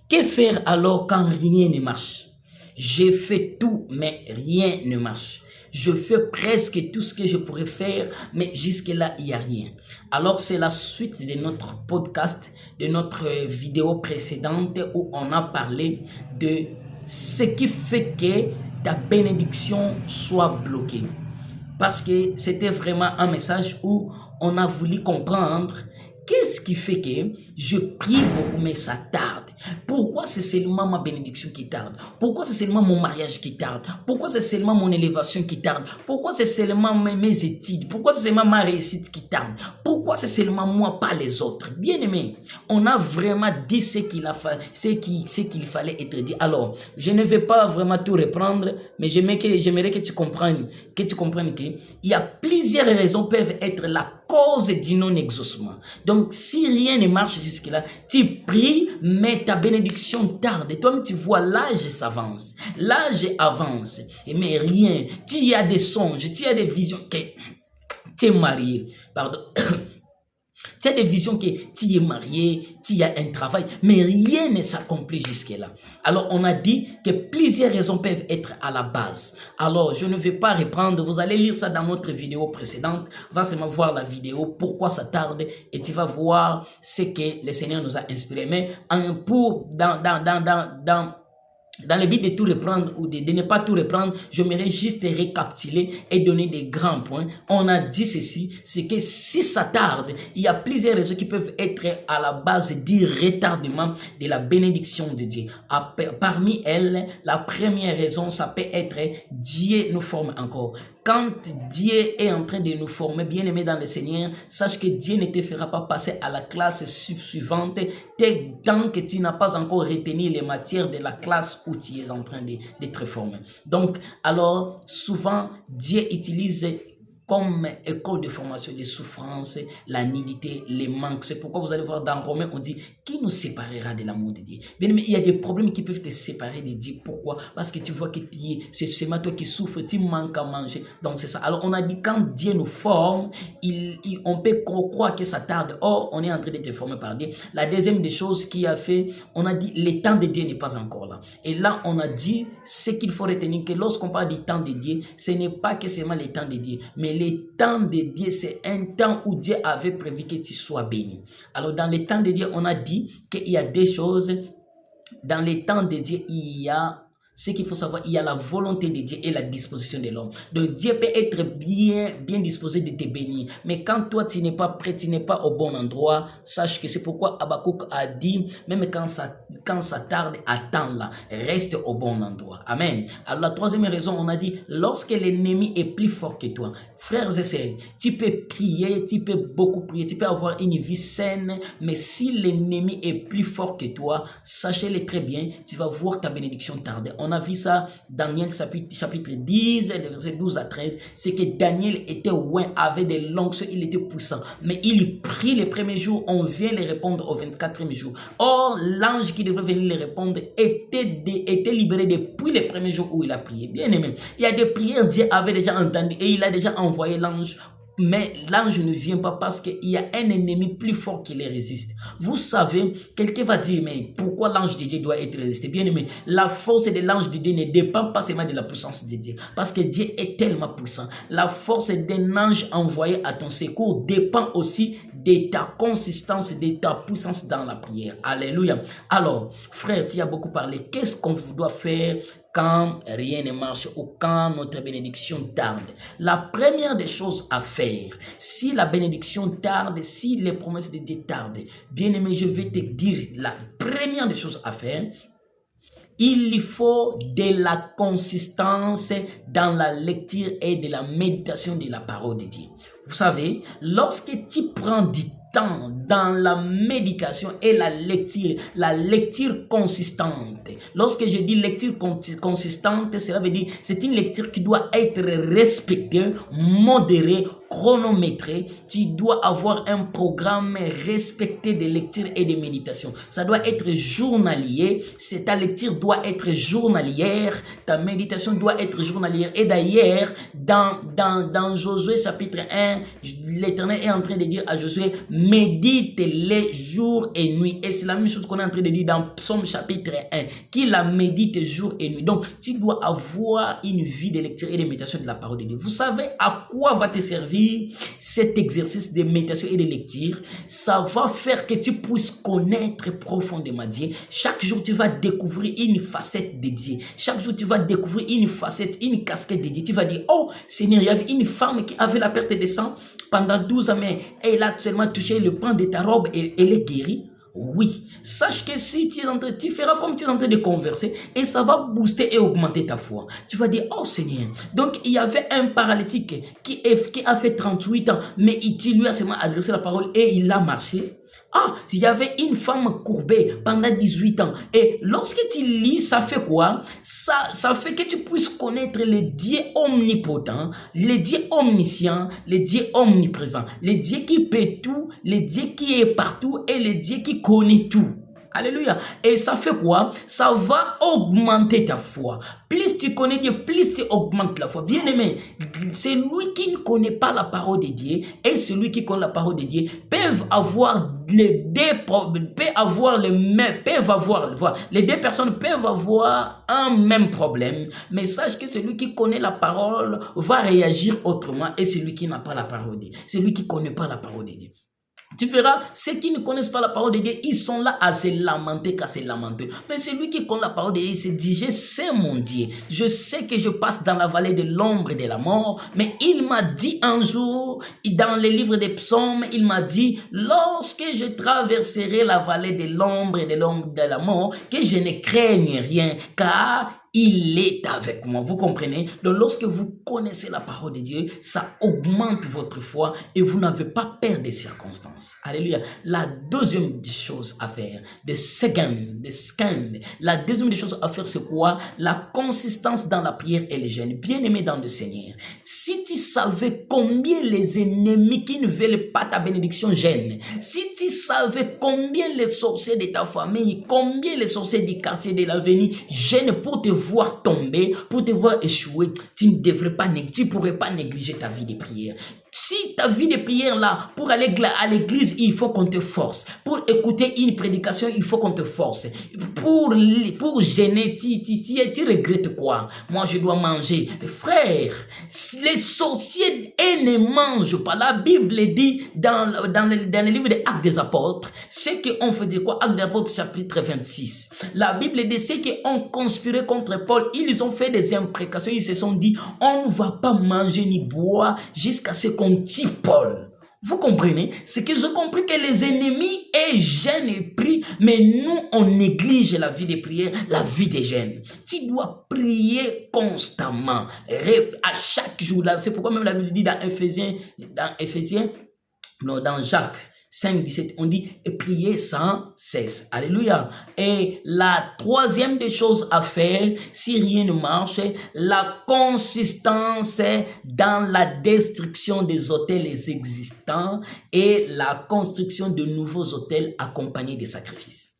Que faire alors quand rien ne marche? J'ai fait tout, mais rien ne marche. Je fais presque tout ce que je pourrais faire, mais jusque-là, il n'y a rien. Alors, c'est la suite de notre podcast, de notre vidéo précédente où on a parlé de ce qui fait que ta bénédiction soit bloquée. Parce que c'était vraiment un message où on a voulu comprendre qu'est-ce qui fait que je prie beaucoup mais ça tarde. Pourquoi c'est seulement ma bénédiction qui tarde? Pourquoi c'est seulement mon mariage qui tarde? Pourquoi c'est seulement mon élévation qui tarde? Pourquoi c'est seulement mes études? Pourquoi c'est seulement ma réussite qui tarde? Pourquoi c'est seulement moi, pas les autres? Bien aimé, on a vraiment dit ce qu'il fallait être dit. Alors, je ne vais pas vraiment tout reprendre, mais j'aimerais que tu comprennes qu'il y a plusieurs raisons peuvent être la cause du non-exaucement. Donc, si rien ne marche jusque-là, tu pries, mais ta bénédiction tarde. Et toi-même, tu vois, l'âge s'avance. L'âge avance. Mais rien. Tu as des songes, tu as des visions. Tu es marié. Pardon. Tu as des visions que tu es marié, tu as un travail, mais rien ne s'accomplit jusque-là. Alors, on a dit que plusieurs raisons peuvent être à la base. Alors, je ne vais pas reprendre, vous allez lire ça dans notre vidéo précédente. Va seulement voir la vidéo, pourquoi ça tarde, et tu vas voir ce que le Seigneur nous a inspiré. Mais dans le but de tout reprendre ou de ne pas tout reprendre, j'aimerais juste récapituler et donner des grands points. On a dit ceci, c'est que si ça tarde, il y a plusieurs raisons qui peuvent être à la base du retardement de la bénédiction de Dieu. Parmi elles, la première raison, ça peut être Dieu nous forme encore. Quand Dieu est en train de nous former, bien aimé dans le Seigneur, sache que Dieu ne te fera pas passer à la classe suivante tant que tu n'as pas encore retenu les matières de la classe où tu es en train d'être formé. Donc, alors, souvent, Dieu utilise comme école de formation des souffrances, la nudité, les manques. C'est pourquoi vous allez voir dans Romains, on dit, qui nous séparera de l'amour de Dieu? Bien, mais il y a des problèmes qui peuvent te séparer de Dieu. Pourquoi? Parce que tu vois que c'est seulement toi qui souffres, tu manques à manger. Donc c'est ça. Alors on a dit, quand Dieu nous forme, on peut croire que ça tarde. Or, on est en train de te former par Dieu. La deuxième des choses qui a fait, on a dit, le temps de Dieu n'est pas encore là. Et là, on a dit, ce qu'il faut retenir, que lorsqu'on parle du temps de Dieu, ce n'est pas que seulement le temps de Dieu, mais le temps de Dieu, c'est un temps où Dieu avait prévu que tu sois béni. Alors, dans le temps de Dieu, on a dit qu'il y a des choses. Dans le temps de Dieu, il y a ce qu'il faut savoir, il y a la volonté de Dieu et la disposition de l'homme. Donc Dieu peut être bien disposé de te bénir. Mais quand toi, tu n'es pas prêt, tu n'es pas au bon endroit, sache que c'est pourquoi Habakkuk a dit, même quand ça tarde, attends là, reste au bon endroit. Amen. Alors la troisième raison, on a dit, lorsque l'ennemi est plus fort que toi, frères et sœurs, tu peux prier, tu peux beaucoup prier, tu peux avoir une vie saine, mais si l'ennemi est plus fort que toi, sachez-le très bien, tu vas voir ta bénédiction tarder. On a vu ça, Daniel chapitre 10, les versets 12 à 13, c'est que Daniel était loin, avait des l'onction, il était puissant. Mais il prie les premiers jours, on vient les répondre au 24e jour. Or, l'ange qui devait venir les répondre était libéré depuis les premiers jours où il a prié. Bien aimé, il y a des prières, Dieu avait déjà entendu et il a déjà envoyé l'ange. Mais l'ange ne vient pas parce qu'il y a un ennemi plus fort qui les résiste. Vous savez, quelqu'un va dire, mais pourquoi l'ange de Dieu doit être résisté? Bien aimé, la force de l'ange de Dieu ne dépend pas seulement de la puissance de Dieu. Parce que Dieu est tellement puissant. La force d'un ange envoyé à ton secours dépend aussi de ta consistance, de ta puissance dans la prière. Alléluia. Alors, frère, tu as beaucoup parlé. Qu'est-ce qu'on doit faire quand rien ne marche ou quand notre bénédiction tarde? La première des choses à faire, si la bénédiction tarde, si les promesses de Dieu tardent, bien aimé, je vais te dire la première des choses à faire. Il faut de la consistance dans la lecture et de la méditation de la parole de Dieu. Vous savez, lorsque tu prends du temps dans la méditation et la lecture consistante. Lorsque je dis lecture consistante, cela veut dire c'est une lecture qui doit être respectée, modérée, chronométrer, tu dois avoir un programme respecté de lecture et de méditation. Ça doit être journalier, ta lecture doit être journalière, ta méditation doit être journalière. Et d'ailleurs, dans Josué chapitre 1, l'Éternel est en train de dire à Josué, médite les jours et nuit. Et c'est la même chose qu'on est en train de dire dans Psaume chapitre 1, qu'il la médite jour et nuit. Donc, tu dois avoir une vie de lecture et de méditation de la parole de Dieu. Vous savez à quoi va te servir cet exercice de méditation et de lecture? Ça va faire que tu puisses connaître profondément Dieu. Chaque jour, tu vas découvrir une facette de Dieu. Chaque jour, tu vas découvrir une facette, une casquette de Dieu. Tu vas dire, oh Seigneur, il y avait une femme qui avait la perte de sang pendant 12 ans, mais elle a seulement touché le pan de ta robe et elle est guérie. Oui, sache que si tu feras comme tu es en train de converser et ça va booster et augmenter ta foi. Tu vas dire, oh Seigneur, donc il y avait un paralytique qui a fait 38 ans, mais tu lui as seulement adressé la parole et il a marché. Ah, il y avait une femme courbée pendant 18 ans. Et lorsque tu lis, ça fait quoi? Ça fait que tu puisses connaître le Dieu omnipotent, le Dieu omniscient, le Dieu omniprésent, le Dieu qui peut tout, le Dieu qui est partout et le Dieu qui connaît tout. Alléluia. Et ça fait quoi? Ça va augmenter ta foi. Plus tu connais Dieu, plus tu augmentes la foi. Bien aimé, celui qui ne connaît pas la parole de Dieu et celui qui connaît la parole de Dieu peuvent avoir les deux personnes peuvent avoir un même problème. Mais sache que celui qui connaît la parole va réagir autrement et celui qui n'a pas la parole de Dieu, celui qui ne connaît pas la parole de Dieu. Tu verras, ceux qui ne connaissent pas la parole de Dieu, ils sont là à se lamenter qu'à se lamenter. Mais celui qui connaît la parole de Dieu, il se dit, je sais mon Dieu, je sais que je passe dans la vallée de l'ombre et de la mort, mais il m'a dit un jour, dans le livre des psaumes, il m'a dit, lorsque je traverserai la vallée de l'ombre et de la mort, que je ne craigne rien, car il est avec moi. Vous comprenez? Donc, lorsque vous connaissez la parole de Dieu, ça augmente votre foi et vous n'avez pas peur des circonstances. Alléluia. La deuxième des choses à faire, la deuxième des choses à faire, c'est quoi? La consistance dans la prière et le jeûne. Bien-aimé dans le Seigneur, si tu savais combien les ennemis qui ne veulent pas ta bénédiction gênent, si tu savais combien les sorciers de ta famille, combien les sorciers du quartier de l'avenir gênent pour te voir tomber, pour te voir échouer, tu ne pourrais pas négliger ta vie de prière. Si ta vie de prière là, pour aller à l'église, il faut qu'on te force. Pour écouter une prédication, il faut qu'on te force. Pour gêner, tu regrettes quoi? Moi, je dois manger. Frère, les sorciers ne mangent pas. La Bible dit dans le livre des Actes des Apôtres, ceux qui ont fait de quoi? Actes des Apôtres chapitre 26. La Bible dit ceux qui ont conspiré contre Paul, ils ont fait des imprécations, ils se sont dit, on ne va pas manger ni boire jusqu'à ce qu'on tue Paul. Vous comprenez? C'est que j'ai compris que les ennemis gênent et prient, mais nous, on néglige la vie de prière, la vie des jeûnes. Tu dois prier constamment, à chaque jour. C'est pourquoi même la Bible dit dans Jacques 5, 17, on dit prier sans cesse. Alléluia. Et la troisième des choses à faire, si rien ne marche, la consistance dans la destruction des autels existants et la construction de nouveaux autels accompagnés des sacrifices.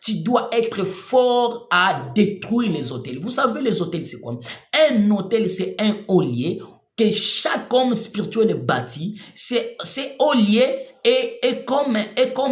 Tu dois être fort à détruire les autels. Vous savez, les autels, c'est quoi? Un autel, c'est un ollier que chaque homme spirituel bâtit. C'est ollier est comme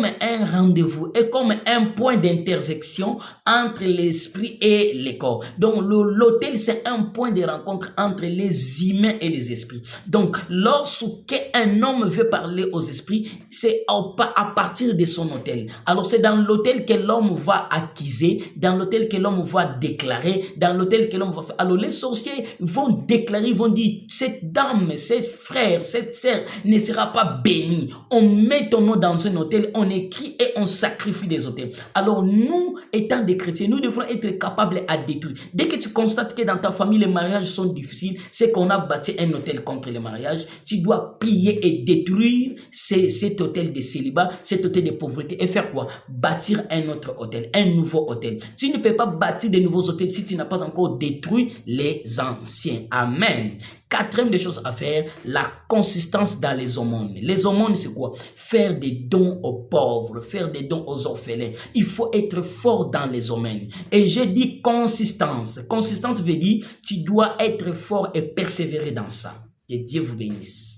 un rendez-vous, est comme un point d'intersection entre l'esprit et le corps. Donc l'autel, c'est un point de rencontre entre les humains et les esprits. Donc lorsqu'un homme veut parler aux esprits, c'est à partir de son autel. Alors c'est dans l'autel que l'homme va accuser, dans l'autel que l'homme va déclarer, dans l'autel que l'homme va faire. Alors les sorciers vont déclarer, vont dire, cette dame, cette frère, cette sœur ne sera pas bénie. On met ton nom dans un autel, on écrit et on sacrifie des autels. Alors nous, étant des chrétiens, nous devons être capables à détruire. Dès que tu constates que dans ta famille les mariages sont difficiles, c'est qu'on a bâti un autel contre les mariages. Tu dois prier et détruire cet autel de célibat, cet autel de pauvreté et faire quoi? Bâtir un autre autel, un nouveau autel. Tu ne peux pas bâtir de nouveaux autels si tu n'as pas encore détruit les anciens. Amen. quatrième des choses à faire, la consistance dans les aumônes. Les aumônes, c'est quoi? Faire des dons aux pauvres, faire des dons aux orphelins. Il faut être fort dans les aumônes. Et je dis consistance. Consistance veut dire, tu dois être fort et persévérer dans ça. Que Dieu vous bénisse.